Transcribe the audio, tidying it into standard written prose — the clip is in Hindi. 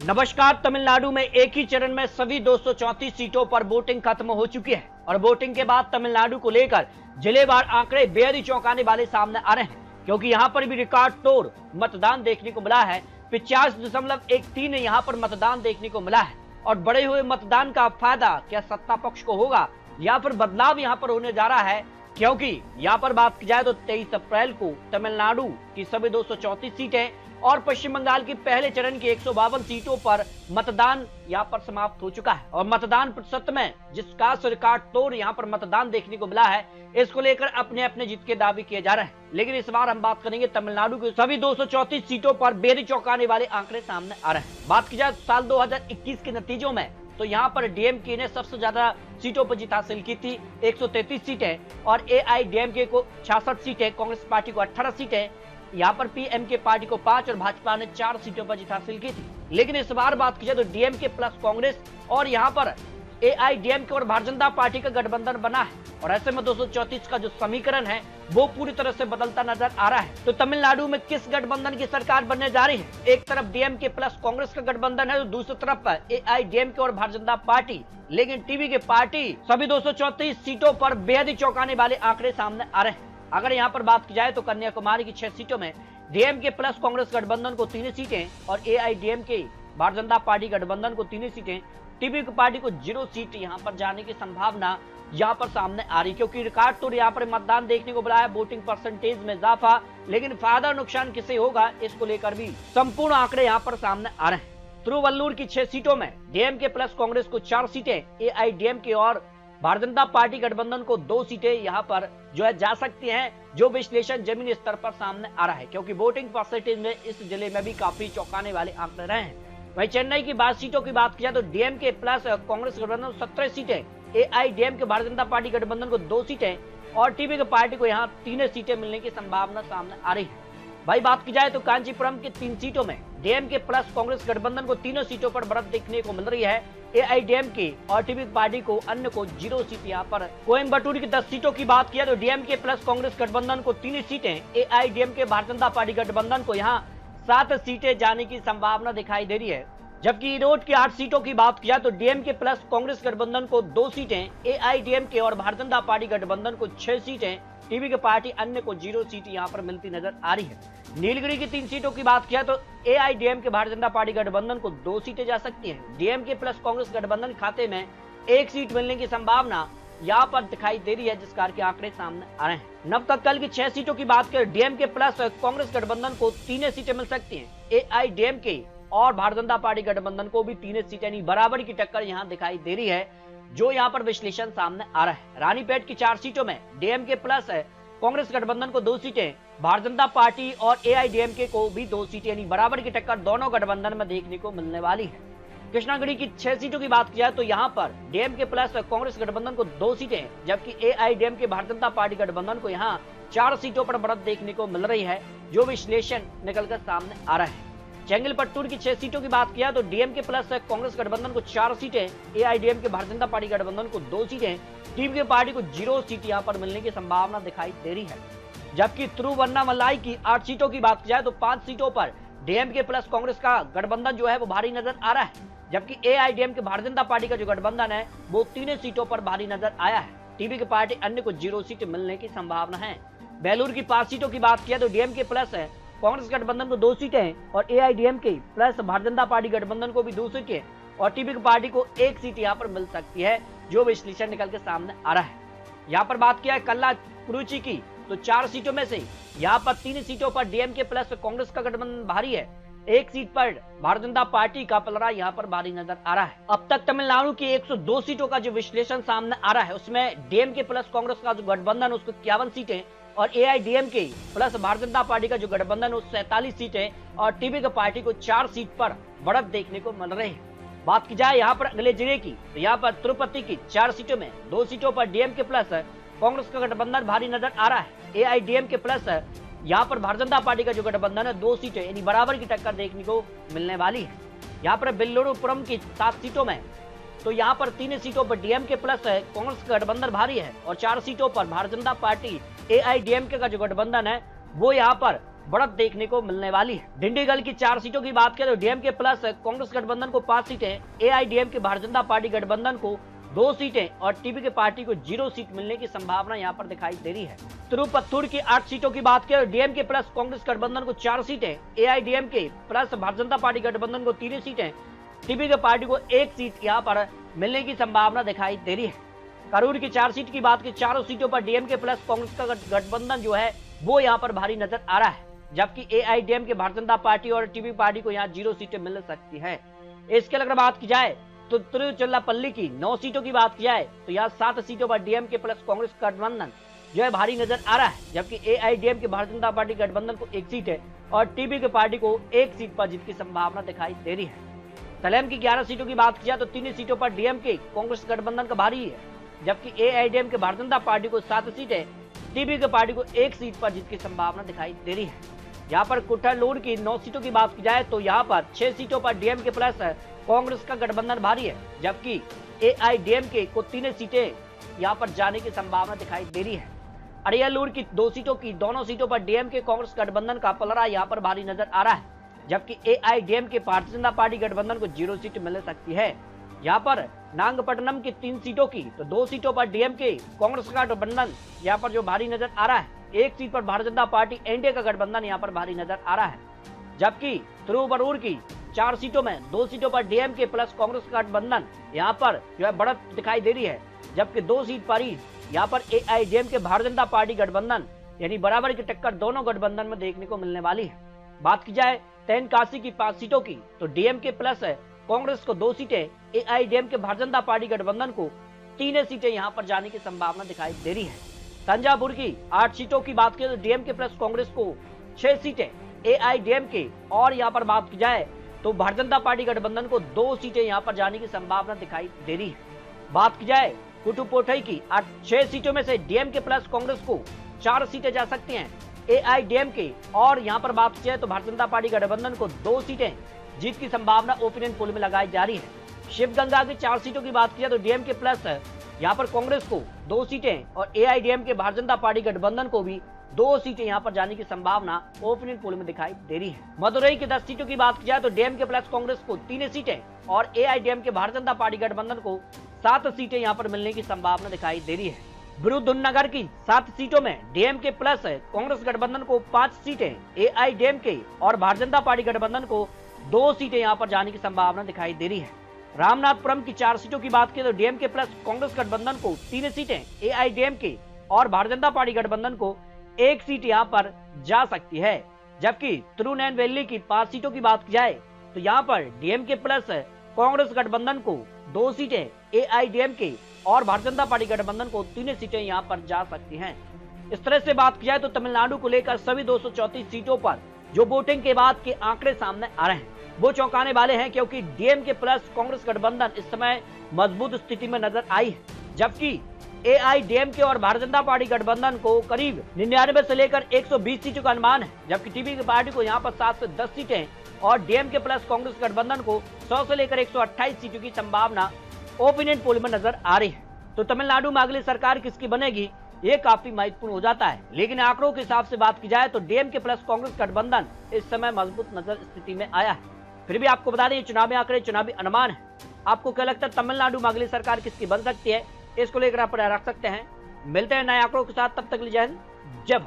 नमस्कार। तमिलनाडु में एक ही चरण में सभी 234 सीटों पर वोटिंग खत्म हो चुकी है और वोटिंग के बाद तमिलनाडु को लेकर जिलेवार आंकड़े बेहद ही चौंकाने वाले सामने आ रहे हैं, क्योंकि यहां पर भी रिकॉर्ड तोड़ मतदान देखने को मिला है। 50.13 यहां पर मतदान देखने को मिला है और बढ़े हुए मतदान का फायदा क्या सत्ता पक्ष को होगा या फिर बदलाव यहां पर होने जा रहा है, क्योंकि यहां पर बात की जाए तो 23 अप्रैल को तमिलनाडु की सभी 234 सीटें और पश्चिम बंगाल की पहले चरण की 152 सीटों पर मतदान यहां पर समाप्त हो चुका है और मतदान प्रतिशत में जिसका रिकॉर्ड तोड़ यहां पर मतदान देखने को मिला है, इसको लेकर अपने अपने जीत के दावे किए जा रहे हैं। लेकिन इस बार हम बात करेंगे तमिलनाडु की सभी 234 सीटों पर बेहद चौंकाने वाले आंकड़े सामने आ रहे हैं। बात की जाए साल 2021 के नतीजों में तो यहाँ पर डीएमके ने सबसे ज्यादा सीटों पर जीत हासिल की थी, 133 सीटें, और एआईडीएमके को 66 सीटें, कांग्रेस पार्टी को 18 सीटें, यहाँ पर पीएमके पार्टी को 5 और भाजपा ने 4 सीटों पर जीत हासिल की थी। लेकिन इस बार बात की जाए तो डीएमके प्लस कांग्रेस और यहाँ पर एआईडीएमके और भारतीय जनता पार्टी का गठबंधन बना है और ऐसे में 234 का जो समीकरण है वो पूरी तरह से बदलता नजर आ रहा है। तो तमिलनाडु में किस गठबंधन की सरकार बनने जा रही है? एक तरफ डीएमके प्लस कांग्रेस का गठबंधन है तो दूसरी तरफ एआईडीएमके और भारतीय जनता पार्टी। लेकिन टीवी की पार्टी सभी 234 सीटों पर बेहद ही चौंकाने वाले आंकड़े सामने आ रहे हैं। अगर यहाँ पर बात की जाए तो कन्याकुमारी की 6 सीटों में डीएमके प्लस कांग्रेस गठबंधन को 3 सीटें और एआईडीएमके भारतीय जनता पार्टी गठबंधन को 3 सीटें, टीवी की पार्टी को 0 सीट यहाँ पर जाने की संभावना यहाँ पर सामने आ रही, क्योंकि रिकॉर्ड तोड़ यहाँ पर मतदान देखने को मिला है, वोटिंग परसेंटेज में इजाफा। लेकिन फायदा नुकसान किसे होगा इसको लेकर भी संपूर्ण आंकड़े यहाँ पर सामने आ रहे हैं। तिरुवल्लुर की 6 सीटों में डीएमके प्लस कांग्रेस को 4 सीटें, एआईडीएमके और भारतीय जनता पार्टी गठबंधन को 2 सीटें यहाँ पर जो है जा सकती हैं, जो विश्लेषण जमीनी स्तर पर सामने आ रहा है, क्योंकि वोटिंग परसेंटेज में इस जिले में भी काफी चौंकाने वाले आंकड़े रहे हैं। वहीं चेन्नई की 22 सीटों की बात किया तो डीएमके प्लस कांग्रेस गठबंधन को 17 सीटें, एआईडीएमके भारतीय जनता पार्टी गठबंधन को 2 सीटें और टीवी की पार्टी को यहाँ 3 सीटें मिलने की संभावना सामने आ रही है। भाई बात की जाए तो कांचीपुरम की 3 सीटों में डीएमके प्लस कांग्रेस गठबंधन को 3 सीटों पर बढ़त देखने को मिल रही है, एआईडीएमके और टीवी पार्टी को अन्य को 0 सीट यहाँ पर। कोयम्बटूर की 10 सीटों की बात किया तो डीएमके प्लस कांग्रेस गठबंधन को 3 सीटें, एआईडीएमके भारतीय जनता पार्टी गठबंधन को यहाँ 7 सीटें जाने की संभावना दिखाई दे रही है। जबकि इरोड की 8 सीटों की बात किया तो डीएमके प्लस कांग्रेस गठबंधन को 2 सीटें, एआईडीएमके और भारतीय जनता पार्टी गठबंधन को 6 सीटें, टीवी की पार्टी अन्य को 0 सीट यहाँ पर मिलती नजर आ रही है। नीलगिरी की 3 सीटों की बात किया तो एआईडीएमके भारतीय जनता पार्टी गठबंधन को 2 सीटें जा सकती हैं, डीएमके प्लस कांग्रेस गठबंधन खाते में 1 सीट मिलने की संभावना यहाँ पर दिखाई दे रही है, जिस कार के आंकड़े सामने आ रहे हैं। नवकल की 6 सीटों की बात करें डीएमके प्लस कांग्रेस गठबंधन को 3 सीटें मिल सकती हैं, एआईडीएमके और भारतीय जनता पार्टी गठबंधन को भी 3 सीटें यानी बराबर की टक्कर यहाँ दिखाई दे रही है, जो यहाँ पर विश्लेषण सामने आ रहा है। रानीपेट की 4 सीटों में डीएमके प्लस कांग्रेस गठबंधन को 2 सीटें, भारतीय जनता पार्टी और एआईडीएमके को भी 2 सीटें यानी बराबर की टक्कर दोनों गठबंधन में देखने को मिलने वाली है। कृष्णागिरी की 6 सीटों की बात की जाए तो यहाँ पर डीएमके प्लस कांग्रेस गठबंधन को 2 सीटें, जबकि एआईडीएमके भारतीय जनता पार्टी गठबंधन को यहाँ 4 सीटों पर बढ़त देखने को मिल रही है, जो विश्लेषण निकलकर सामने आ रहा है। चेंगलपट्टूर की 6 सीटों की बात किया तो डीएमके प्लस कांग्रेस गठबंधन को 4 सीटें, एआईडीएमके भारतीय जनता पार्टी गठबंधन को 2 सीटें, टीवी की पार्टी को 0 सीट यहां पर मिलने की संभावना दिखाई दे रही है। जबकि तिरुवन्नामलाई की 8 सीटों की बात की जाए तो 5 सीटों पर डीएमके प्लस कांग्रेस का गठबंधन जो है वो भारी नजर आ रहा है, जबकि एआईडीएमके भारतीय जनता पार्टी का जो गठबंधन है वो 3 सीटों पर भारी नजर आया है, टीवी की पार्टी अन्य को 0 सीट मिलने की संभावना है। बेलूर की 5 सीटों की बात किया तो डीएमके प्लस कांग्रेस गठबंधन को 2 सीटें और AIADMK plus Bharatiya Janata party गठबंधन को भी 2 सीटें और टीवी की पार्टी को 1 सीट यहां पर मिल सकती है, जो विश्लेषण निकल के सामने आ रहा है। यहां पर बात किया है कल्लाकुरिची की तो 4 सीटों में से यहां पर 3 सीटों पर डीएमके प्लस कांग्रेस का गठबंधन भारी है, 1 सीट पर भारतीय जनता पार्टी का पलड़ा यहां पर भारी नजर आ रहा है। अब तक तमिलनाडु की 102 सीटों का जो विश्लेषण सामने आ रहा है उसमें डीएमके प्लस कांग्रेस का जो गठबंधन उसको 51 सीटें और AIADMK plus Bharatiya Janata party का जो गठबंधन है 47 सीटें और टीवी की पार्टी को 4 सीट पर बढ़त देखने को मिल रही है। बात की जाए यहाँ पर अगले जिले की तो यहाँ पर तिरुपति की 4 सीटों में 2 सीटों पर डीएमके प्लस कांग्रेस का गठबंधन भारी नजर आ रहा है, एआईडीएमके प्लस यहाँ पर भारतीय जनता पार्टी का जो गठबंधन है 2 सीटें यानी बराबर की टक्कर देखने को मिलने वाली है। यहाँ पर बेल्लुरुपुरम की 7 सीटों में तो यहाँ पर 3 सीटों पर डीएमके प्लस कांग्रेस का गठबंधन भारी है और 4 सीटों पर भारतीय जनता पार्टी एआईडीएमके का जो गठबंधन है वो यहाँ पर बढ़त देखने को मिलने वाली है। डिंडीगल की 4 सीटों की बात करें तो डीएमके प्लस कांग्रेस गठबंधन को 5 सीटें, एआईडीएमके भारतीय जनता पार्टी गठबंधन को 2 सीटें और टीपीके पार्टी को 0 सीट मिलने की संभावना यहां पर दिखाई दे रही है। तिरुपत्तूर की 8 सीटों की बात करें तो डीएमके प्लस कांग्रेस गठबंधन को 4 सीटें, AIADMK plus Bharatiya Janata party गठबंधन को 3 सीटें, टीपीके पार्टी को 1 सीट यहां पर मिलने की संभावना दिखाई दे रही है। करूर की 4 सीट की बात की, चारों सीटों पर डीएमके प्लस कांग्रेस का गठबंधन जो है वो यहाँ पर भारी नजर आ रहा है, जबकि एआईडीएमके भारतीय जनता पार्टी और टीपीके पार्टी को यहाँ 0 सीटें मिल सकती है। इसके अगर बात की जाए तो तिरुचिरापल्ली की 9 सीटों की बात की जाए तो यहाँ 7 सीटों पर डीएमके प्लस कांग्रेस गठबंधन जो है भारी नजर आ रहा है, जबकि एआईडीएमके भारतीय जनता पार्टी गठबंधन को 1 सीट है और टीपीके पार्टी को 1 सीट पर जीत की संभावना दिखाई दे रही है। सलेम की 11 सीटों की बात की जाए तो 3 सीटों पर डीएमके कांग्रेस गठबंधन का भारी है, जबकि एआईडीएमके भारतीय जनता पार्टी को 7 सीटें, टीपीके पार्टी को 1 सीट पर जीत की संभावना दिखाई दे रही है। यहाँ पर कुट्टालोड की 9 सीटों की बात की जाए तो यहाँ पर 6 सीटों पर डीएमके प्लस कांग्रेस का गठबंधन भारी है, जबकि एआईडीएमके को 3 सीटें यहाँ पर जाने की संभावना दिखाई दे रही है। अरियालूर की 2 सीटों की दोनों सीटों पर डीएमके कांग्रेस गठबंधन का पलड़ा यहाँ पर भारी नजर आ रहा है, जबकि एआईडीएमके भारतीय जनता पार्टी गठबंधन को 0 सीट मिल सकती है। यहाँ पर नागपट्टनम की 3 सीटों की तो 2 सीटों पर डीएमके कांग्रेस का गठबंधन यहाँ पर जो भारी नजर आ रहा है, 1 सीट पर भारतीय जनता पार्टी एनडीए का गठबंधन यहाँ पर भारी नजर आ रहा है, जबकि तिरुवरूर की 4 सीटों में 2 सीटों पर डीएमके प्लस कांग्रेस का गठबंधन यहाँ पर जो है बढ़त दिखाई दे रही है, जबकि 2 सीट पर ही यहाँ पर एआईडीएमके भारतीय जनता पार्टी गठबंधन यानी बराबर की टक्कर दोनों गठबंधन में देखने को मिलने वाली है। बात की जाए तेनकासी की 5 सीटों की तो डीएमके प्लस कांग्रेस को 2 सीटें, एआईडीएमके भारतीय जनता पार्टी गठबंधन को 3 सीटें यहां पर जाने की संभावना दिखाई दे रही है। तंजावुर की 8 सीटों की बात करें तो डीएमके प्लस कांग्रेस को 6 सीटें, एआईडीएमके और यहां पर बात की जाए तो भारतीय जनता पार्टी गठबंधन को 2 सीटें यहां पर जाने की संभावना दिखाई दे रही है। बात की जाए कुटुपोठई की 6 सीटों में से डीएमके प्लस कांग्रेस को 4 सीटें जा सकती हैं, एआईडीएमके और यहां पर बात की जाए तो भारतीय जनता पार्टी गठबंधन को 2 सीटें जीत की संभावना ओपिनियन पोल में लगाई जा रही है। शिवगंगा की 4 सीटों की बात की जाए तो डीएमके प्लस यहां पर कांग्रेस को 2 सीटें और एआईडीएमके भारतीय जनता पार्टी गठबंधन को भी 2 सीटें यहां पर जाने की संभावना ओपिनियन पोल में दिखाई दे रही है। मदुरई की 10 सीटों की बात की जाए तो डीएमके प्लस कांग्रेस को 3 सीटें और एआईडीएमके भारतीय जनता पार्टी गठबंधन को 7 सीटें यहां पर मिलने की संभावना दिखाई दे रही है। विरुधुनगर की 7 सीटों में डीएमके प्लस कांग्रेस गठबंधन को 5 सीटें, एआईडीएमके और भारतीय जनता पार्टी गठबंधन को 2 सीटें यहां पर जाने की संभावना दिखाई दे रही है। रामनाथपुरम की 4 सीटों की बात करें तो डीएमके प्लस कांग्रेस गठबंधन को 3 सीटें, एआईडीएमके और भारतीय जनता पार्टी गठबंधन को 1 सीट यहां पर जा सकती है, जबकि तिरुनेलवेली की 5 सीटों की बात की जाए तो यहां पर डीएमके प्लस कांग्रेस गठबंधन को 2 सीटें, एआईडीएमके और भारतीय जनता पार्टी गठबंधन को 3 सीटें यहां पर जा सकती हैं। इस तरह से बात की जाए तो तमिलनाडु को लेकर सभी 234 सीटों पर जो वोटिंग के बाद के आंकड़े सामने आ रहे हैं वो चौंकाने वाले हैं, क्योंकि डीएमके प्लस कांग्रेस गठबंधन इस समय मजबूत स्थिति में नजर आई है, जबकि एआईडीएमके और भारतीय जनता पार्टी गठबंधन को करीब 99 से लेकर 120 सीटों का अनुमान है, जबकि टीपीके पार्टी को यहां पर 7 से 10 सीटें और डीएमके प्लस कांग्रेस गठबंधन को 100 से लेकर 128 सीटों की संभावना ओपिनियन पोल में नजर आ रही है। तो तमिलनाडु में अगली सरकार किसकी बनेगी ये काफी महत्वपूर्ण हो जाता है, लेकिन आंकड़ों के हिसाब से बात की जाए तो डीएमके प्लस कांग्रेस गठबंधन इस समय मजबूत नजर स्थिति में आया है। फिर भी आपको बता दें चुनावी आंकड़े चुनावी अनुमान है। आपको क्या लगता है तमिलनाडु में अगली सरकार किसकी बन सकती है, इसको लेकर आप रख सकते हैं। मिलते हैं नए आंकड़ों के साथ, तब तक के लिए जय हिंद।